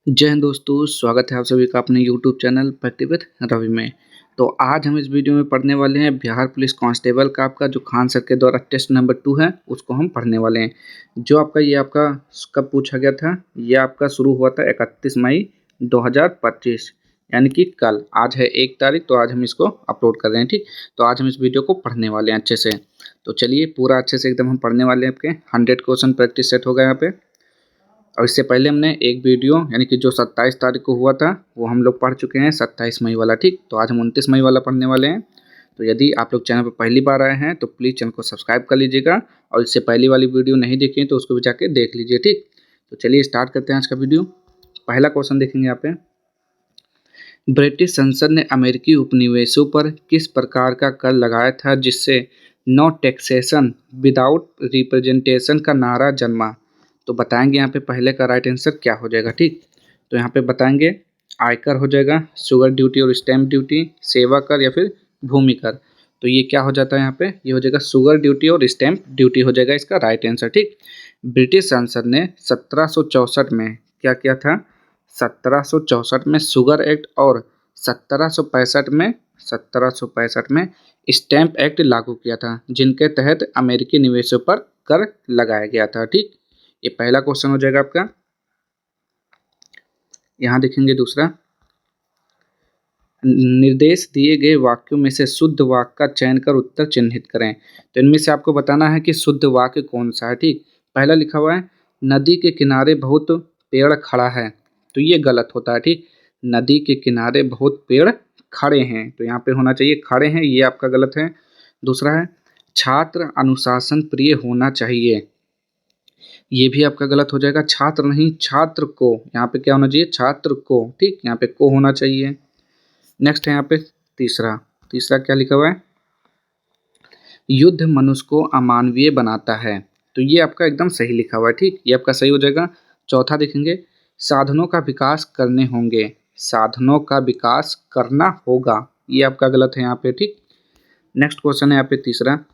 जय हिंद दोस्तों, स्वागत है आप सभी का अपने YouTube channel fact with Ravi में। तो आज हम इस वीडियो में पढ़ने वाले हैं बिहार पुलिस कांस्टेबल का आपका जो खान सर के द्वारा टेस्ट नंबर 2 है उसको हम पढ़ने वाले हैं। जो आपका कब पूछा गया था, ये आपका शुरू हुआ था 31 मई 2025 यानी कि कल। आज है 1 तारीख, तो आज हम इसको अपलोड कर रहे हैं। ठीक, तो आज हम इस वीडियो को पढ़ने वाले हैं अच्छे से। तो चलिए पूरा अच्छे से एकदम हम पढ़ने वाले हैं। आपके 100 क्वेश्चन प्रैक्टिस सेट होगा यहाँ पे। और इससे पहले हमने एक वीडियो यानी कि जो 27 तारीख को हुआ था वो हम लोग पढ़ चुके हैं, 27 मई वाला। ठीक, तो आज हम 29 मई वाला पढ़ने वाले हैं। तो यदि आप लोग चैनल पर पहली बार आए हैं तो प्लीज़ चैनल को सब्सक्राइब कर लीजिएगा, और इससे पहली वाली वीडियो नहीं देखी तो उसको भी जाके देख लीजिए। ठीक, तो चलिए स्टार्ट करते हैं आज का वीडियो। पहला क्वेश्चन देखेंगे यहाँ पे। ब्रिटिश संसद ने अमेरिकी उपनिवेशों पर किस प्रकार का कर लगाया था जिससे नो टैक्सेशन विदाउट रिप्रेजेंटेशन का नारा जन्मा? तो बताएंगे यहाँ पे पहले का राइट आंसर क्या हो जाएगा। ठीक, तो यहाँ पे बताएंगे आयकर हो जाएगा, शुगर ड्यूटी और स्टैम्प ड्यूटी, सेवा कर या फिर भूमि कर। तो ये क्या हो जाता है यहाँ पे, ये हो जाएगा शुगर ड्यूटी और स्टैम्प ड्यूटी हो जाएगा इसका राइट आंसर। ठीक, ब्रिटिश संसद ने 1764 में क्या किया था, 1764 में शुगर एक्ट और 1765 में स्टैम्प एक्ट लागू किया था, जिनके तहत अमेरिकी निवेशों पर कर लगाया गया था। ठीक, ये पहला क्वेश्चन हो जाएगा आपका। यहाँ देखेंगे दूसरा, निर्देश दिए गए वाक्यों में से शुद्ध वाक्य का चयन कर उत्तर चिन्हित करें। तो इनमें से आपको बताना है कि शुद्ध वाक्य कौन सा है। ठीक, पहला लिखा हुआ है नदी के किनारे बहुत पेड़ खड़ा है, तो ये गलत होता है। ठीक, नदी के किनारे बहुत पेड़ खड़े हैं, तो यहाँ पे होना चाहिए खड़े हैं, ये आपका गलत है। दूसरा है छात्र अनुशासन प्रिय होना चाहिए, ये भी आपका गलत हो जाएगा। छात्र नहीं, छात्र को, यहाँ पे क्या होना चाहिए, छात्र को। ठीक, यहाँ पे को होना चाहिए। नेक्स्ट है यहाँ पे तीसरा, तीसरा क्या लिखा हुआ है, युद्ध मनुष्य को अमानवीय बनाता है, तो ये आपका एकदम सही लिखा हुआ है। ठीक, ये आपका सही हो जाएगा। चौथा देखेंगे साधनों का विकास करने होंगे, साधनों का विकास करना होगा, ये आपका गलत है यहाँ पे। ठीक, नेक्स्ट क्वेश्चन है यहाँ पे तीसरा,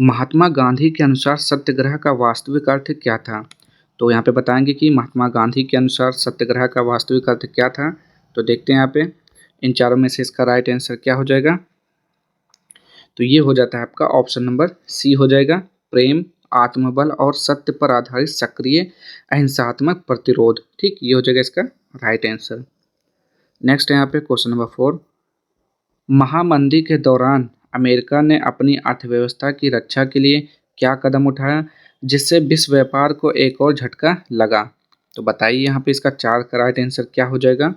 महात्मा गांधी के अनुसार सत्याग्रह का वास्तविक अर्थ क्या था? तो यहाँ पे बताएंगे कि महात्मा गांधी के अनुसार सत्याग्रह का वास्तविक अर्थ क्या था। तो देखते हैं यहाँ पे इन चारों में से इसका राइट आंसर क्या हो जाएगा। तो ये हो जाता है आपका ऑप्शन नंबर सी हो जाएगा, प्रेम, आत्मबल और सत्य पर आधारित सक्रिय अहिंसात्मक प्रतिरोध। ठीक, ये हो जाएगा इसका राइट आंसर। नेक्स्ट है यहाँ पे क्वेश्चन नंबर 4, महामंदी के दौरान अमेरिका ने अपनी अर्थव्यवस्था की रक्षा के लिए क्या कदम उठाया जिससे विश्व व्यापार को एक और झटका लगा? तो बताइए यहाँ पे इसका 4 का राइट आंसर क्या हो जाएगा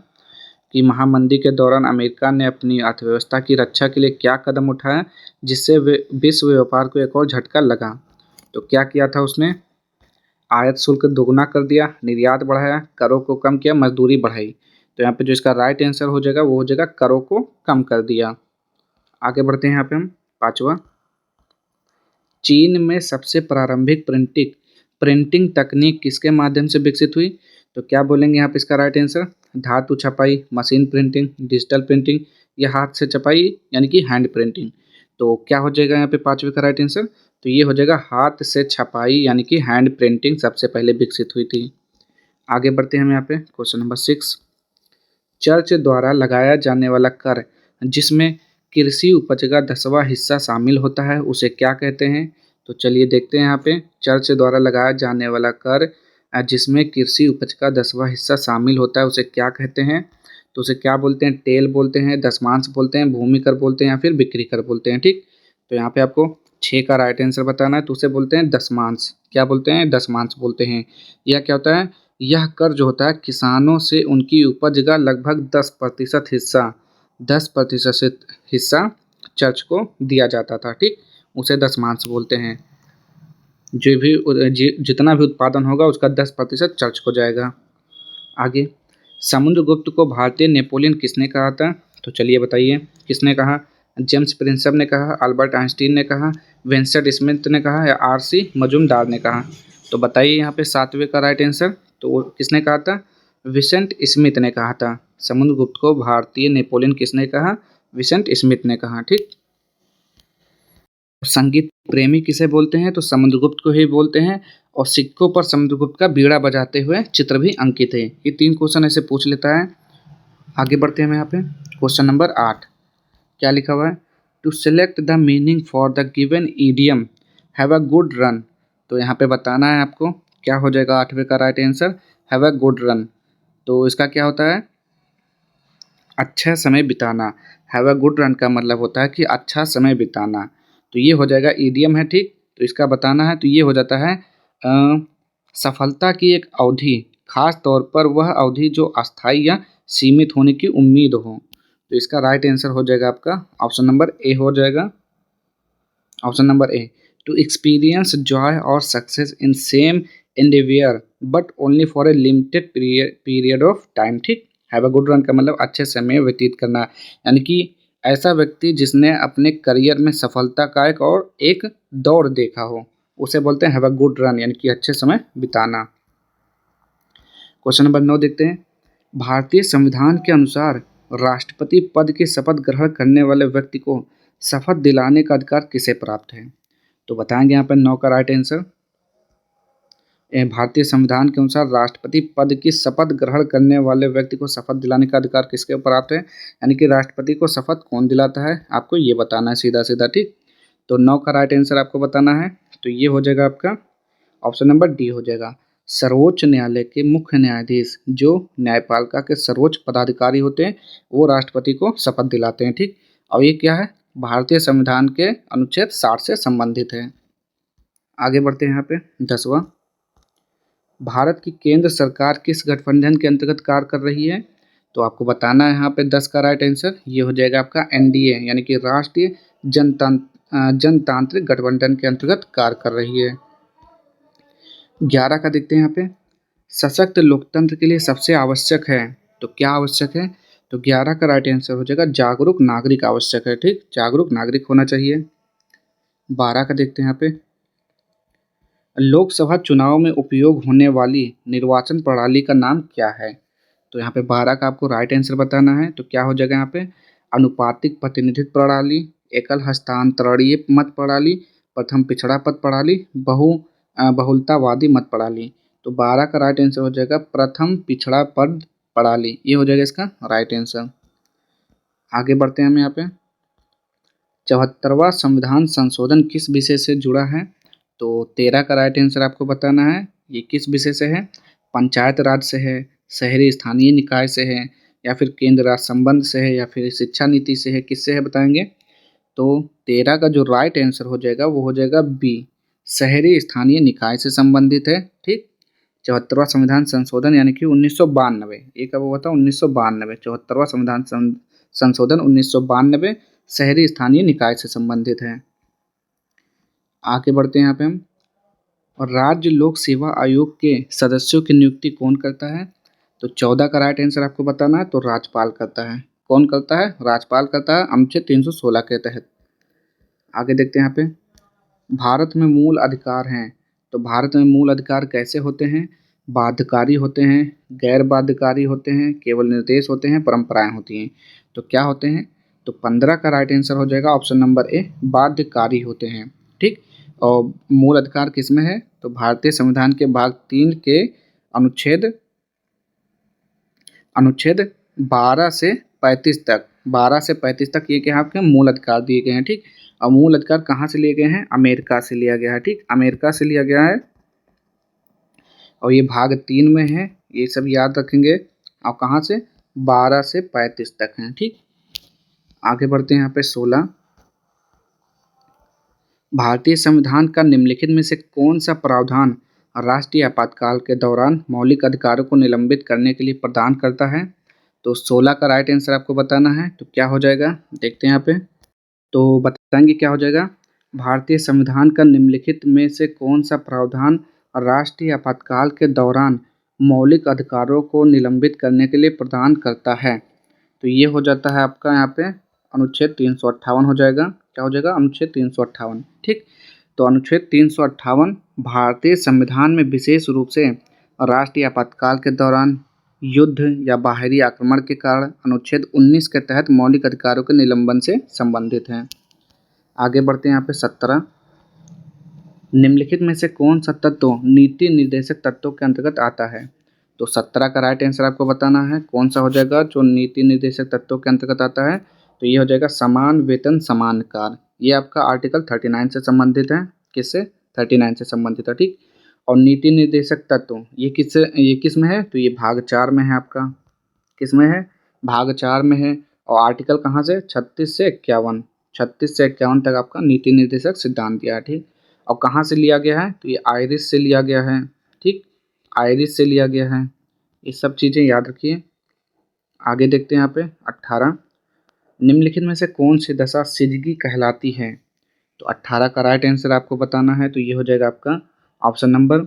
कि महामंदी के दौरान अमेरिका ने अपनी अर्थव्यवस्था की रक्षा के लिए क्या कदम उठाया जिससे विश्व व्यापार को एक और झटका लगा? तो क्या किया था उसने, आयात शुल्क दोगुना कर दिया, निर्यात बढ़ाया, करों को कम किया, मजदूरी बढ़ाई। तो यहाँ पे जो इसका राइट आंसर हो जाएगा वो हो जाएगा करों को कम कर दिया। आगे बढ़ते हैं यहाँ पे हम पांचवा, चीन में सबसे प्रारंभिक प्रिंटिंग तकनीक किसके माध्यम से विकसित हुई? तो क्या बोलेंगे यहाँ पे इसका राइट आंसर, धातु छपाई, मशीन प्रिंटिंग, डिजिटल प्रिंटिंग या हाथ से छपाई यानी कि हैंड प्रिंटिंग? तो क्या हो जाएगा यहाँ पे पांचवे का राइट आंसर, तो ये हो जाएगा हाथ से छपाई यानी कि हैंड प्रिंटिंग सबसे पहले विकसित हुई थी। आगे बढ़ते हैं हम यहाँ पे क्वेश्चन नंबर 6, चर्च द्वारा लगाया जाने वाला कर जिसमें कृषि उपज का 10वां हिस्सा शामिल होता है उसे क्या कहते हैं? तो चलिए देखते हैं यहाँ पे, चर्च द्वारा लगाया जाने वाला कर जिसमें कृषि उपज का 10वां हिस्सा शामिल होता है उसे क्या कहते हैं? तो उसे क्या बोलते हैं, टेल बोलते हैं, दशमांश बोलते हैं, भूमि कर बोलते हैं या फिर बिक्री कर बोलते हैं। ठीक, तो यहाँ पे आपको 6 का राइट आंसर बताना है, तो उसे बोलते हैं दशमांश। क्या बोलते हैं, दशमांश बोलते हैं। यह क्या होता है, यह कर जो होता है किसानों से उनकी उपज का लगभग 10% हिस्सा, 10% हिस्सा चर्च को दिया जाता था। ठीक, उसे दशमांश बोलते हैं। जो भी जितना भी उत्पादन होगा उसका 10% चर्च को जाएगा। आगे, समुद्रगुप्त को भारतीय नेपोलियन किसने कहा था? तो चलिए बताइए किसने कहा, जेम्स प्रिंसप ने कहा, अल्बर्ट आइंस्टीन ने कहा, विंसेंट स्मिथ ने कहा या आर.सी. मजूमदार ने कहा? तो बताइए यहाँ पे 7वें का राइट आंसर, तो किसने कहा था, विंसेंट स्मिथ ने कहा था। समुद्रगुप्त को भारतीय नेपोलियन किसने कहा, विंसेंट स्मिथ ने कहा। ठीक, संगीत प्रेमी किसे बोलते हैं? तो समुद्रगुप्त को ही बोलते हैं। और सिक्कों पर समुद्रगुप्त का बीड़ा बजाते हुए चित्र भी अंकित है। ये 3 क्वेश्चन ऐसे पूछ लेता है। आगे बढ़ते हैं हम यहाँ पे क्वेश्चन नंबर 8। क्या लिखा हुआ है? To select the meaning for the given idiom have a good run. तो यहाँ पे बताना है आपको क्या हो जाएगा 8वें का right answer, have a good run. तो इसका क्या होता है? अच्छा समय बिताना। हैव अ गुड रन का मतलब होता है कि अच्छा समय बिताना। तो ये हो जाएगा ईडियम है, ठीक। तो इसका बताना है तो ये हो जाता है सफलता की एक अवधि, खास तौर पर वह अवधि जो अस्थायी या सीमित होने की उम्मीद हो। तो इसका राइट आंसर हो जाएगा आपका ऑप्शन नंबर ए हो जाएगा। Option number A, to experience joy और success in same endeavour but only for a limited period of time, ठीक। हैव अ गुड रन का मतलब अच्छे समय व्यतीत करना, यानी कि ऐसा व्यक्ति जिसने अपने करियर में सफलता का एक दौर देखा हो, उसे बोलते हैं हैव अ गुड रन, यानी कि अच्छे समय बिताना। क्वेश्चन नंबर 9 देखते हैं। भारतीय संविधान के अनुसार राष्ट्रपति पद की शपथ ग्रहण करने वाले व्यक्ति को शपथ दिलाने का अधिकार किसे प्राप्त है? तो बताएंगे यहाँ पर 9 का राइट आंसर। भारतीय संविधान के अनुसार राष्ट्रपति पद की शपथ ग्रहण करने वाले व्यक्ति को शपथ दिलाने का अधिकार किसके प्राप्त है, यानी कि राष्ट्रपति को शपथ कौन दिलाता है, आपको ये बताना है सीधा सीधा, ठीक। तो 9 का राइट आंसर आपको बताना है। तो ये हो जाएगा आपका ऑप्शन नंबर डी हो जाएगा। सर्वोच्च न्यायालय के मुख्य न्यायाधीश जो न्यायपालिका के सर्वोच्च पदाधिकारी होते हैं वो राष्ट्रपति को शपथ दिलाते हैं, ठीक। और ये क्या है? भारतीय संविधान के अनुच्छेद 60 से संबंधित है। आगे बढ़ते हैं यहाँ पे 10वां। भारत की केंद्र सरकार किस गठबंधन के अंतर्गत कार्य कर रही है? तो आपको बताना है यहाँ पे 10 का राइट आंसर। ये हो जाएगा आपका एनडीए, यानी कि राष्ट्रीय जनतांत्रिक गठबंधन के अंतर्गत कार्य कर रही है। 11 का देखते हैं यहाँ पे। सशक्त लोकतंत्र के लिए सबसे आवश्यक है, तो क्या आवश्यक है? तो 11 का राइट आंसर हो जाएगा जागरूक नागरिक आवश्यक है, ठीक। जागरूक नागरिक होना चाहिए। 12 का देखते हैं यहाँ पे। लोकसभा चुनाव में उपयोग होने वाली निर्वाचन प्रणाली का नाम क्या है? तो यहाँ पे 12 का आपको राइट आंसर बताना है। तो क्या हो जाएगा यहाँ पे? अनुपातिक प्रतिनिधित्व प्रणाली, एकल हस्तांतरणीय मत प्रणाली, प्रथम पिछड़ा पद प्रणाली, बहुलतावादी मत प्रणाली। तो 12 का राइट आंसर हो जाएगा प्रथम पिछड़ा पद प्रणाली, ये हो जाएगा इसका राइट आंसर। आगे बढ़ते हैं हम यहाँ पे। 74वां संविधान संशोधन किस विषय से जुड़ा है? तो 13 का राइट आंसर आपको बताना है। ये किस विषय से है? पंचायत राज से है, शहरी स्थानीय निकाय से है, या फिर केंद्र राज्य संबंध से है, या फिर शिक्षा नीति से है, किससे है बताएंगे। तो 13 का जो राइट आंसर हो जाएगा वो हो जाएगा बी, शहरी स्थानीय निकाय से संबंधित है, ठीक। 74वां संविधान संशोधन यानी कि 1992, ये कब हुआ था? 1992। 74वां संविधान संशोधन 1992 शहरी स्थानीय निकाय से संबंधित है। आगे बढ़ते हैं यहाँ पे हम। और राज्य लोक सेवा आयोग के सदस्यों की नियुक्ति कौन करता है? तो 14 का राइट आंसर आपको बताना है। तो राज्यपाल करता है। कौन करता है? राज्यपाल करता है, अनुच्छेद 316 के तहत। आगे देखते हैं यहाँ पे। भारत में मूल अधिकार हैं, तो भारत में मूल अधिकार कैसे होते हैं? बाध्यकारी होते हैं, गैर बाध्यकारी होते हैं, केवल निर्देश होते हैं, परंपराएं होती हैं। तो क्या होते हैं? तो 15 का राइट आंसर हो जाएगा ऑप्शन नंबर ए, बाध्यकारी होते हैं, ठीक। और मूल अधिकार किसमें है? तो भारतीय संविधान के भाग 3 के अनुच्छेद 12 से 35 तक, 12 से 35 तक ये क्या आपके मूल अधिकार दिए गए हैं, ठीक। और मूल अधिकार कहाँ से लिए गए हैं? अमेरिका से लिया गया है, ठीक। अमेरिका से लिया गया है और ये भाग 3 में है, ये सब याद रखेंगे। और कहाँ से? 12 से 35 तक हैं, ठीक। आगे बढ़ते हैं यहाँ पे 16। भारतीय संविधान का निम्नलिखित में से कौन सा प्रावधान राष्ट्रीय आपातकाल के दौरान मौलिक अधिकारों को निलंबित करने के लिए प्रदान करता है? तो 16 का राइट आंसर आपको बताना है। तो क्या हो जाएगा देखते हैं यहाँ पे। तो बताएंगे क्या हो जाएगा। भारतीय संविधान का निम्नलिखित में से कौन सा प्रावधान राष्ट्रीय आपातकाल के दौरान मौलिक अधिकारों को निलंबित करने के लिए प्रदान करता है? तो ये हो जाता है आपका यहाँ पे अनुच्छेद 358 हो जाएगा। क्या हो जाएगा? अनुच्छेद 358, ठीक। तो अनुच्छेद 358 भारतीय संविधान में विशेष रूप से राष्ट्रीय आपातकाल के दौरान युद्ध या बाहरी आक्रमण के कारण अनुच्छेद 19 के तहत मौलिक अधिकारों के निलंबन से संबंधित है। आगे बढ़ते हैं यहाँ पे 17। निम्नलिखित में से कौन सा तत्व नीति निर्देशक तत्वों के अंतर्गत आता है? तो 17 का राइट आंसर आपको बताना है कौन सा हो जाएगा जो नीति निर्देशक तत्वों के अंतर्गत आता है। तो ये हो जाएगा समान वेतन समान कार्य। ये आपका आर्टिकल 39 से संबंधित है। किससे? 39 से संबंधित है, ठीक। और नीति निर्देशक तत्व ये किस में है? तो ये भाग 4 में है आपका। किस में है? भाग 4 में है। और आर्टिकल कहाँ से? 36 से 51। 36 से 51 तक आपका नीति निर्देशक सिद्धांत दिया है, ठीक। और कहाँ से लिया गया है? तो ये आयरिश से लिया गया है, ठीक। आयरिश से लिया गया है। ये सब चीज़ें याद रखिए। आगे देखते हैं यहाँ पे 18। निम्नलिखित में से कौन सी दशा सिजगी कहलाती है? तो 18 का राइट आंसर आपको बताना है। तो ये हो जाएगा आपका ऑप्शन नंबर,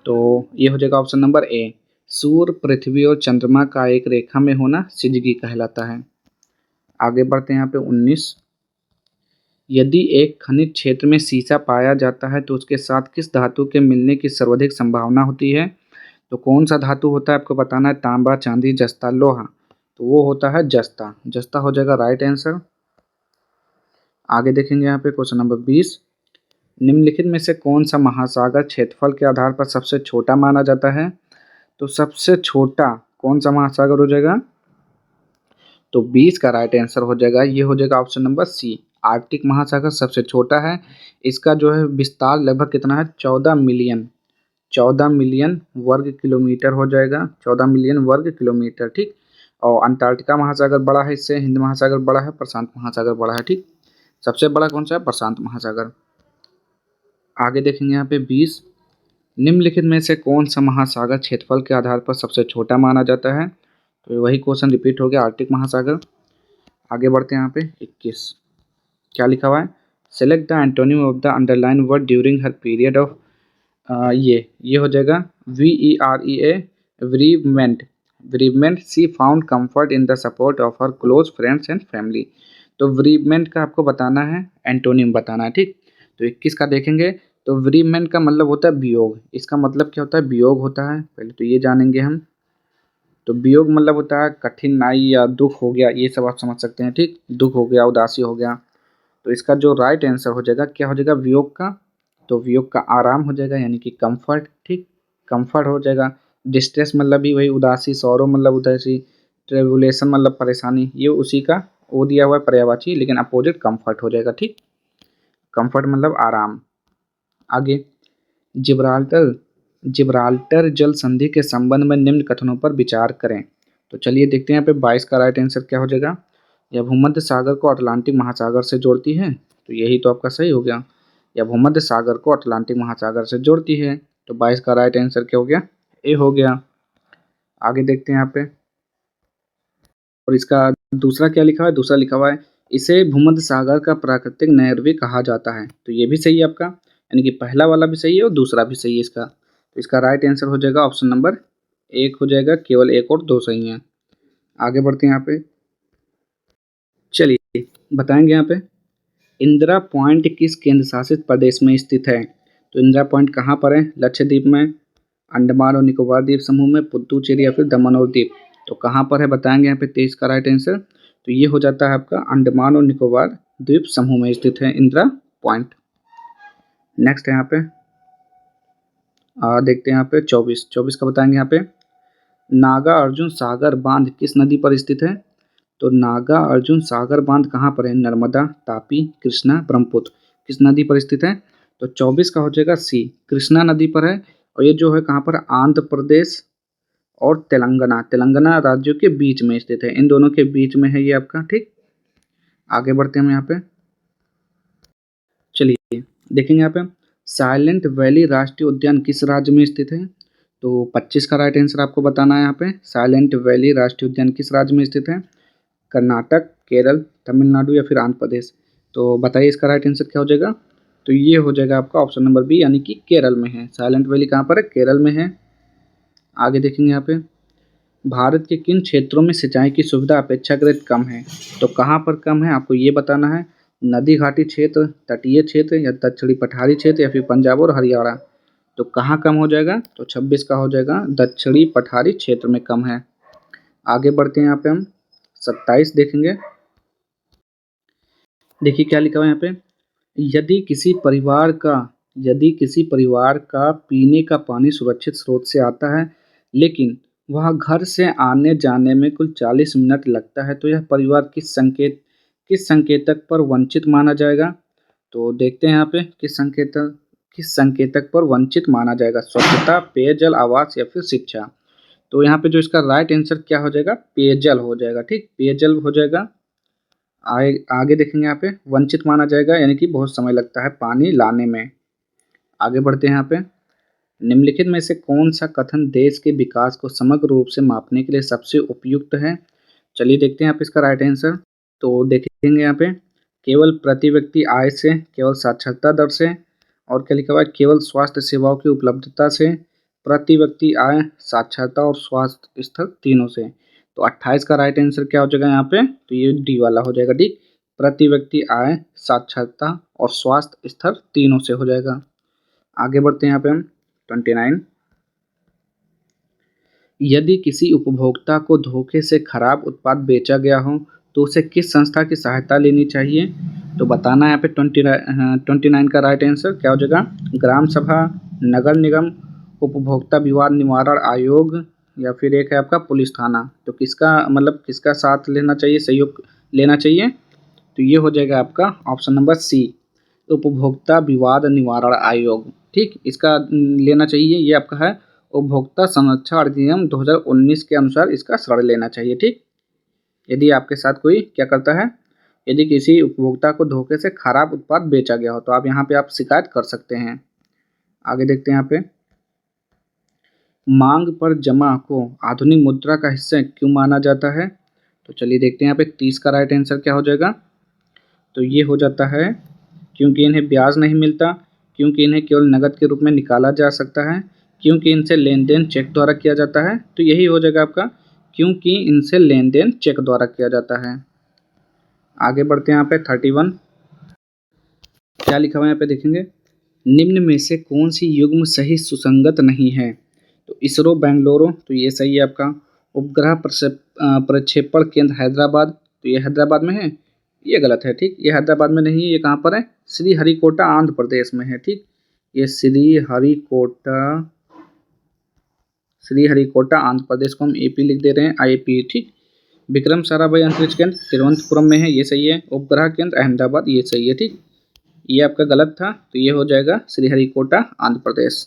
तो ये हो जाएगा ऑप्शन नंबर ए। सूर्य, पृथ्वी और चंद्रमा का एक रेखा में होना सिजगी कहलाता है। आगे बढ़ते हैं यहाँ पे 19। यदि एक खनिज क्षेत्र में सीसा पाया जाता है तो उसके साथ किस धातु के मिलने की सर्वाधिक संभावना होती है? तो कौन सा धातु होता है आपको बताना है। तांबा, चांदी, जस्ता, लोहा। तो वो होता है जस्ता। जस्ता हो जाएगा राइट आंसर। आगे देखेंगे यहाँ पे क्वेश्चन नंबर 20। निम्नलिखित में से कौन सा महासागर क्षेत्रफल के आधार पर सबसे छोटा माना जाता है? तो सबसे छोटा कौन सा महासागर हो जाएगा? तो 20 का राइट आंसर हो जाएगा, ये हो जाएगा ऑप्शन नंबर सी। आर्कटिक महासागर सबसे छोटा है। इसका जो है विस्तार लगभग कितना है? 14 मिलियन वर्ग किलोमीटर हो जाएगा। 14 मिलियन वर्ग किलोमीटर, ठीक। और अंटार्कटिका महासागर बड़ा है इससे, हिंद महासागर बड़ा है, प्रशांत महासागर बड़ा है, ठीक। सबसे बड़ा कौन सा है? प्रशांत महासागर। आगे देखेंगे यहाँ पे 20। निम्नलिखित में से कौन सा महासागर क्षेत्रफल के आधार पर सबसे छोटा माना जाता है? तो वही क्वेश्चन रिपीट हो गया, आर्कटिक महासागर। आगे बढ़ते हैं यहाँ पे 21। क्या लिखा हुआ है? Select the antonym of the underline word during her period of, ये हो जाएगा VEREA, bereavement। bereavement, she found comfort in the support of her close friends and family. तो bereavement का आपको बताना है, एंटोनिम बताना है, ठीक। तो 21 का देखेंगे। तो bereavement का मतलब होता है वियोग। इसका मतलब क्या होता है? वियोग होता है, पहले तो ये जानेंगे हम। तो वियोग मतलब होता है कठिनाई या दुख हो गया, ये सब आप समझ सकते हैं, ठीक। दुख हो गया, उदासी हो गया। तो इसका जो राइट आंसर हो जाएगा क्या हो जाएगा? वियोग का। तो वियोग का आराम हो जाएगा, यानी कि कंफर्ट, ठीक। कंफर्ट हो जाएगा। डिस्ट्रेस मतलब भी वही उदासी, सौरो मतलब उदासी, ट्रेबुलेशन मतलब परेशानी, ये उसी का वो दिया हुआ है पर्यायवाची, लेकिन अपोजिट कंफर्ट हो जाएगा, ठीक। कंफर्ट मतलब आराम। आगे जिब्राल्टर जिब्राल्टर जल संधि के संबंध में निम्न कथनों पर विचार करें। तो चलिए देखते हैं यहाँ पे 22 का राइट आंसर क्या हो जाएगा। यह भूमध्य सागर को अटलांटिक महासागर से जोड़ती है। तो यही तो आपका सही हो गया। यह भूमध्य सागर को अटलांटिक महासागर से जोड़ती है। तो 22 का राइट आंसर क्या हो गया? ए हो गया। आगे देखते हैं यहाँ पे, और इसका दूसरा क्या लिखा हुआ है? दूसरा लिखा हुआ है इसे भूमध्य सागर का प्राकृतिक नैर्व्य कहा जाता है। तो ये भी सही है आपका, यानी कि पहला वाला भी सही है और दूसरा भी सही है इसका। तो इसका राइट आंसर हो जाएगा ऑप्शन नंबर 1 हो जाएगा। केवल 1 और 2 सही हैं। आगे बढ़ते हैं यहाँ पे, चलिए बताएंगे यहाँ पे इंदिरा पॉइंट किस केंद्र शासित प्रदेश में स्थित है? तो इंदिरा पॉइंट कहाँ पर है? लक्षद्वीप में, अंडमान और निकोबार द्वीप समूह में, पुद्दुचेरी या फिर दमन और दीव। तो कहाँ पर है बताएंगे यहाँ पे 23 का राइट आंसर। तो ये हो जाता है आपका अंडमान और निकोबार द्वीप समूह में स्थित है इंदिरा पॉइंट। नेक्स्ट है यहाँ पे देखते हैं यहाँ पे 24 का बताएंगे यहाँ पे नागा अर्जुन सागर बांध किस नदी पर स्थित है? तो नागा अर्जुन सागर बांध कहाँ पर है? नर्मदा, तापी, कृष्णा, ब्रह्मपुत्र, किस नदी पर स्थित है? तो 24 का हो जाएगा सी, कृष्णा नदी पर है। और ये जो है कहाँ पर? आंध्र प्रदेश और तेलंगाना, तेलंगाना राज्यों के बीच में स्थित है। इन दोनों के बीच में है ये आपका, ठीक। आगे बढ़ते हैं हम यहाँ पे, चलिए देखेंगे यहाँ पे साइलेंट वैली राष्ट्रीय उद्यान किस राज्य में स्थित है? तो 25 का राइट आंसर आपको बताना है यहाँ पे। साइलेंट वैली राष्ट्रीय उद्यान किस राज्य में स्थित है? कर्नाटक, केरल, तमिलनाडु या फिर आंध्र प्रदेश। तो बताइए इसका राइट आंसर क्या हो जाएगा? तो ये हो जाएगा आपका ऑप्शन नंबर बी, यानी कि केरल में है। साइलेंट वैली कहाँ पर है? केरल में है। आगे देखेंगे यहाँ पे भारत के किन क्षेत्रों में सिंचाई की सुविधा अपेक्षाकृत कम है? तो कहाँ पर कम है आपको ये बताना है। नदी घाटी क्षेत्र, तटीय क्षेत्र या दक्षिणी पठारी क्षेत्र या फिर पंजाब और हरियाणा। तो कहाँ कम हो जाएगा? तो 26 का हो जाएगा दक्षिणी पठारी क्षेत्र में कम है। आगे बढ़ते हैं यहाँ पे हम 27 देखेंगे। देखिए क्या लिखा हुआ है यहाँ पे यदि किसी परिवार का पीने का पानी सुरक्षित स्रोत से आता है, लेकिन वह घर से आने जाने में कुल 40 मिनट लगता है, तो यह परिवार किस संकेतक पर वंचित माना जाएगा? तो देखते हैं यहाँ पे किस संकेतक पर वंचित माना जाएगा, स्वच्छता, पेयजल, आवास या फिर शिक्षा। तो यहाँ पे जो इसका राइट आंसर क्या हो जाएगा, पेयजल हो जाएगा। ठीक, पेयजल हो जाएगा। आगे देखेंगे यहाँ पे वंचित माना जाएगा यानी कि बहुत समय लगता है पानी लाने में। आगे बढ़ते हैं यहाँ पे, निम्नलिखित में से कौन सा कथन देश के विकास को समग्र रूप से मापने के लिए सबसे उपयुक्त है? चलिए देखते हैं यहाँ पे इसका राइट आंसर। तो देखेंगे यहाँ पे, केवल प्रति व्यक्ति आय से, केवल साक्षरता दर से, और क्या लिखा हुआ है, केवल स्वास्थ्य सेवाओं की उपलब्धता से, प्रति व्यक्ति आय, साक्षरता और स्वास्थ्य स्तर तीनों से। तो 28 का राइट आंसर क्या हो जाएगा यहाँ पे, तो ये डी वाला हो जाएगा। ठीक, प्रति व्यक्ति आय, साक्षरता और स्वास्थ्य स्तर तीनों से हो जाएगा। आगे बढ़ते हैं यहाँ पे हम 29, यदि किसी उपभोक्ता को धोखे से खराब उत्पाद बेचा गया हो तो उसे किस संस्था की सहायता लेनी चाहिए? तो बताना है यहाँ पे 29 का राइट आंसर क्या हो जाएगा, ग्राम सभा, नगर निगम, उपभोक्ता विवाद निवारण आयोग या फिर एक है आपका पुलिस थाना। तो किसका साथ लेना चाहिए, सहयोग लेना चाहिए? तो ये हो जाएगा आपका ऑप्शन नंबर सी, उपभोक्ता विवाद निवारण आयोग। ठीक, इसका लेना चाहिए, ये आपका है उपभोक्ता संरक्षण अधिनियम 2019 के अनुसार इसका शरण लेना चाहिए। ठीक, यदि आपके साथ कोई क्या करता है, यदि किसी उपभोक्ता को धोखे से खराब उत्पाद बेचा गया हो तो आप यहाँ पे आप शिकायत कर सकते हैं। आगे देखते हैं यहाँ पे, मांग पर जमा को आधुनिक मुद्रा का हिस्सा क्यों माना जाता है? तो चलिए देखते हैं यहाँ पे 30 का राइट आंसर क्या हो जाएगा। तो ये हो जाता है क्योंकि इन्हें ब्याज नहीं मिलता, क्योंकि इन्हें केवल नकद के रूप में निकाला जा सकता है, क्योंकि इनसे लेन देन चेक द्वारा किया जाता है। तो यही हो जाएगा आपका, क्योंकि इनसे लेन देन चेक द्वारा किया जाता है। आगे बढ़ते हैं यहाँ पे 31, क्या लिखा हुआ है यहाँ पे देखेंगे, निम्न में से कौन सी युग्म सही सुसंगत नहीं है? तो इसरो बेंगलुरु, तो ये सही है आपका। उपग्रह प्रक्षेपण केंद्र हैदराबाद, तो ये हैदराबाद में है, ये गलत है। ठीक, ये हैदराबाद में नहीं है, ये कहाँ पर है, श्रीहरिकोटा आंध्र प्रदेश में है। ठीक, ये श्रीहरिकोटा आंध्र प्रदेश को हम एपी लिख दे रहे हैं, आईपी। ठीक, विक्रम साराभाई अंतरिक्ष केंद्र तिरुवनंतपुरम में है, ये सही है। उपग्रह केंद्र अहमदाबाद, ये सही है। ठीक, ये आपका गलत था, तो ये हो जाएगा श्रीहरिकोटा आंध्र प्रदेश।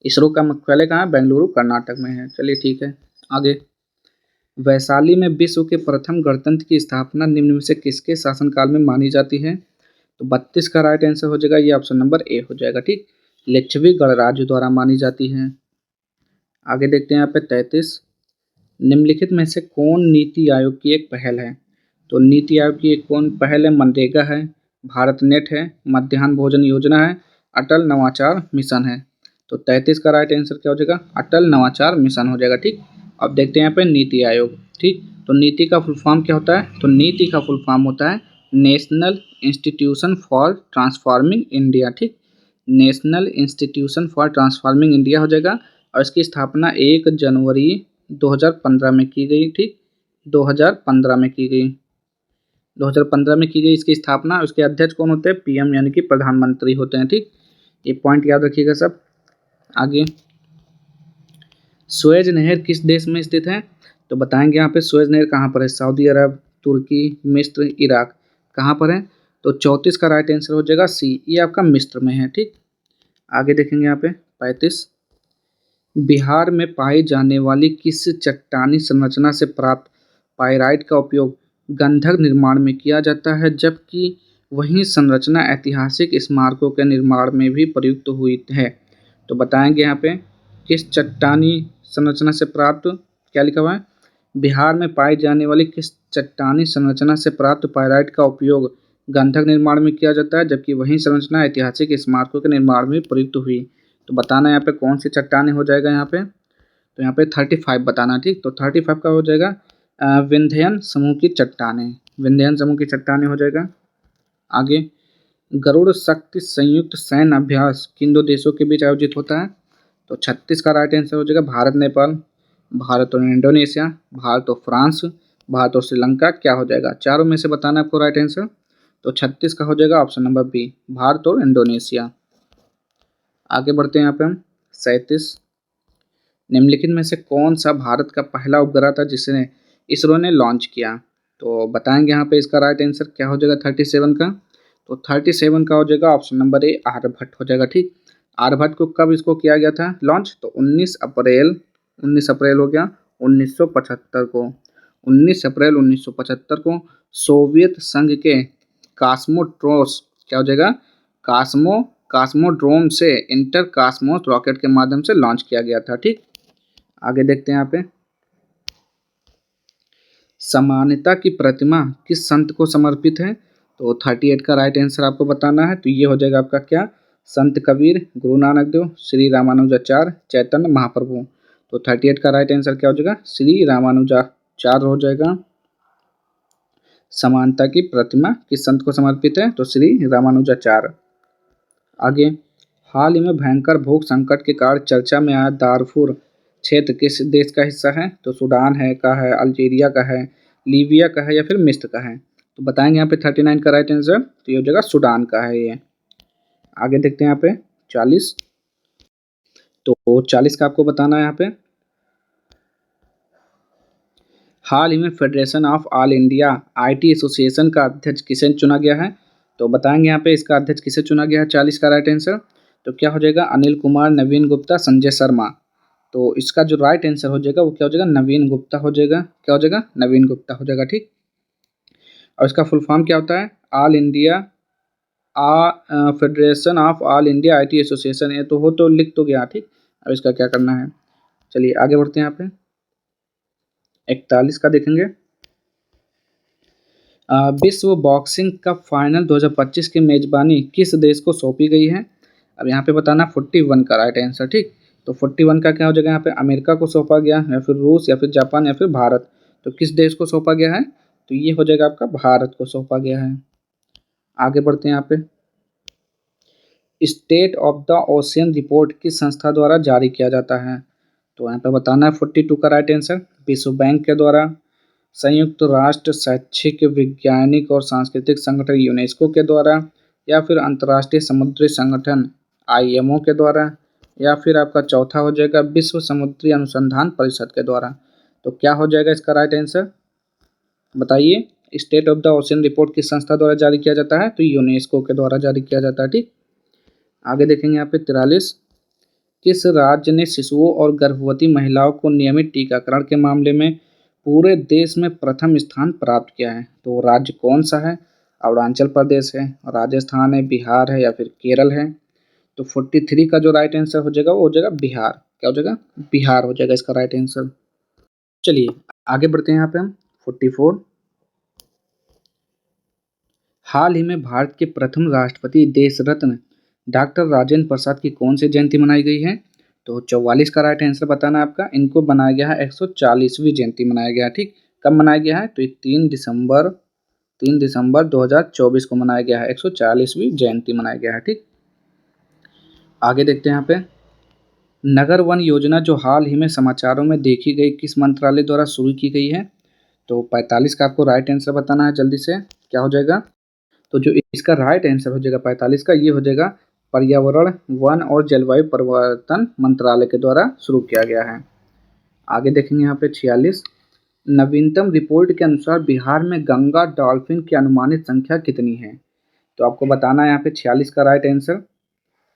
इसरो का मुख्यालय कहाँ है, बेंगलुरु कर्नाटक में है। चलिए ठीक है, आगे, वैशाली में विश्व के प्रथम गणतंत्र की स्थापना निम्न में से किसके शासनकाल में मानी जाती है? तो 32 का राइट आंसर हो जाएगा, ये ऑप्शन नंबर ए हो जाएगा। ठीक, लिच्छवी गणराज्य द्वारा मानी जाती है। आगे देखते हैं यहाँ पे 33, निम्नलिखित में से कौन नीति आयोग की एक पहल है? तो नीति आयोग की एक कौन पहल है, मनरेगा है, भारत नेट है, मध्याह्न भोजन योजना है, अटल नवाचार मिशन है। तो 33 का राइट आंसर क्या हो जाएगा, अटल नवाचार मिशन हो जाएगा। ठीक, अब देखते हैं यहाँ पे नीति आयोग। ठीक, तो नीति का फुल फॉर्म क्या होता है? तो नीति का फुल फॉर्म होता है National Institution for Transforming India. ठीक, National Institution for Transforming India हो जाएगा, और इसकी स्थापना 1 जनवरी 2015 में की गई। ठीक, 2015 में की गई, 2015 में की गई इसकी स्थापना। उसके अध्यक्ष कौन होते हैं? पीएम यानी कि प्रधानमंत्री होते हैं। ठीक, ये पॉइंट याद रखिएगा सब। आगे, सुएज नहर किस देश में स्थित है? तो बताएंगे यहाँ पे सुएज नहर कहाँ पर है, सऊदी अरब, तुर्की, मिस्र, इराक, कहाँ पर है? तो 34 का राइट आंसर हो जाएगा सी, ये आपका मिस्र में है। ठीक, आगे देखेंगे यहाँ पे 35, बिहार में पाई जाने वाली किस चट्टानी संरचना से प्राप्त पाइराइट का उपयोग गंधक निर्माण में किया जाता है, जबकि वही संरचना ऐतिहासिक स्मारकों के निर्माण में भी प्रयुक्त हुई है? तो बताएंगे यहाँ पे किस चट्टानी संरचना से प्राप्त, क्या लिखा हुआ है, बिहार में पाई जाने वाली किस चट्टानी संरचना से प्राप्त पाइराइट का उपयोग गंधक निर्माण में किया जाता है, जबकि वही संरचना ऐतिहासिक स्मारकों के निर्माण में प्रयुक्त हुई? तो बताना यहाँ पे कौन सी चट्टाने हो जाएगा यहाँ पे, तो यहाँ पे 35 बताना। ठीक, तो 35 का हो जाएगा विंध्यन समूह की चट्टाने, विंध्यन समूह की चट्टाने हो जाएगा। आगे, गरुड़ शक्ति संयुक्त सैन्य अभ्यास किन दो देशों के बीच आयोजित होता है? तो 36 का राइट आंसर हो जाएगा भारत नेपाल, भारत और इंडोनेशिया, भारत और फ्रांस, भारत और श्रीलंका, क्या हो जाएगा, चारों में से बताना आपको राइट आंसर। तो 36 का हो जाएगा ऑप्शन नंबर बी, भारत और इंडोनेशिया। आगे बढ़ते हैं यहाँ पे हम। 37, निम्नलिखित में से कौन सा भारत का पहला उपग्रह था जिसे इसरो ने लॉन्च किया? तो बताएंगे यहाँ पे इसका राइट आंसर क्या हो जाएगा 37 का। तो 37 का हो जाएगा ऑप्शन नंबर ए, आर्यभट्ट हो जाएगा। ठीक, आर्यभट्ट को कब इसको किया गया था लॉन्च? तो 19 अप्रैल हो गया 1975 को। 19 अप्रैल 1975 को सोवियत संघ के कास्मोट्रोस, क्या हो जाएगा, कास्मो कास्मोड्रोम से इंटर कास्मोस रॉकेट के माध्यम से लॉन्च किया गया था। ठीक, आगे देखते हैं यहाँ पे। समानता की प्रतिमा किस संत को समर्पित है? तो 38 का राइट आंसर आपको बताना है। तो ये हो जाएगा आपका क्या, संत कबीर, गुरु नानक देव, श्री रामानुजाचार्य, चैतन्य महाप्रभु। तो 38 का राइट आंसर क्या हो जाएगा, श्री रामानुजाचार्य हो जाएगा। समानता की प्रतिमा किस संत को समर्पित है? तो श्री रामानुजाचार्य। आगे, हाल ही में भयंकर भूख संकट के कारण चर्चा में आया दारफुर क्षेत्र किस देश का हिस्सा है? तो सूडान है का है, अल्जीरिया का है, लीबिया का है या फिर मिस्र का है? तो बताएंगे यहाँ पे 39 का राइट आंसर, तो ये हो जाएगा सूडान का है ये। आगे देखते हैं यहाँ पे 40। तो 40 का आपको बताना है यहाँ पे। हाल ही में federation of all India IT association का अध्यक्ष किसे चुना गया है? तो बताएंगे यहाँ पे इसका अध्यक्ष किसे चुना गया है 40 का राइट आंसर। तो क्या हो जाएगा, अनिल कुमार, नवीन गुप्ता, संजय शर्मा। तो इसका जो राइट आंसर हो जाएगा वो क्या हो जाएगा, नवीन गुप्ता हो जाएगा। क्या हो जाएगा, नवीन गुप्ता हो जाएगा। ठीक, और इसका फुल फॉर्म क्या होता है, all India federation of all India IT association. ये तो हो तो लिख तो गया। ठीक, अब इसका क्या करना है, चलिए आगे बढ़ते हैं यहाँ पे। 41 का देखेंगे। विश्व बॉक्सिंग कप फाइनल 2025 की मेजबानी किस देश को सौंपी गई है? अब यहाँ पे बताना 41 का राइट आंसर। ठीक, तो 41 का क्या हो जाएगा यहाँ पे, अमेरिका को सौंपा गया या फिर रूस या फिर जापान या फिर भारत। तो किस देश को सौंपा गया है? तो ये हो जाएगा आपका भारत को सौंपा गया है। आगे बढ़ते हैं यहाँ पे। State of the ocean report किस संस्था द्वारा जारी किया जाता है? तो यहाँ पे बताना है 42 का राइट आंसर, विश्व बैंक के द्वारा, संयुक्त राष्ट्र शैक्षिक वैज्ञानिक और सांस्कृतिक संगठन यूनेस्को के द्वारा, या फिर अंतर्राष्ट्रीय समुद्री संगठन आईएमओ के द्वारा, या फिर आपका चौथा हो जाएगा विश्व समुद्री अनुसंधान परिषद के द्वारा। तो क्या हो जाएगा इसका राइट आंसर, बताइए। State of the ocean report किस संस्था द्वारा जारी किया जाता है? तो यूनेस्को के द्वारा जारी किया जाता है। ठीक, आगे देखेंगे यहाँ पे 43। किस राज्य ने शिशुओं और गर्भवती महिलाओं को नियमित टीकाकरण के मामले में पूरे देश में प्रथम स्थान प्राप्त किया है? तो राज्य कौन सा है? अरुणाचल प्रदेश है, राजस्थान है, बिहार है या फिर केरल है? तो 43 का जो राइट आंसर हो जाएगा वो हो जाएगा बिहार। क्या हो जाएगा, बिहार हो जाएगा इसका राइट आंसर। चलिए आगे बढ़ते हैं यहाँ पे हम। 44, हाल ही में भारत के प्रथम राष्ट्रपति देश रत्न डॉक्टर राजेंद्र प्रसाद की कौन सी जयंती मनाई गई है? तो 44 का राइट आंसर बताना है आपका। इनको बनाया गया है 140वीं जयंती मनाया गया है। ठीक, कब मनाया गया है? तो ये 3 दिसंबर 2024 को मनाया गया है, 140वीं जयंती मनाया गया है। ठीक, आगे देखते हैं यहाँ पे। नगर वन योजना जो हाल ही में समाचारों में देखी गई किस मंत्रालय द्वारा शुरू की गई है? तो 45 का आपको राइट आंसर बताना है जल्दी से, क्या हो जाएगा। तो जो इसका राइट आंसर हो जाएगा 45 का, ये हो जाएगा पर्यावरण, वन और जलवायु परिवर्तन मंत्रालय के द्वारा शुरू किया गया है। आगे देखेंगे यहाँ पे 46। नवीनतम रिपोर्ट के अनुसार बिहार में गंगा डॉल्फिन की अनुमानित संख्या कितनी है? तो आपको बताना है यहाँ पे 46 का राइट आंसर।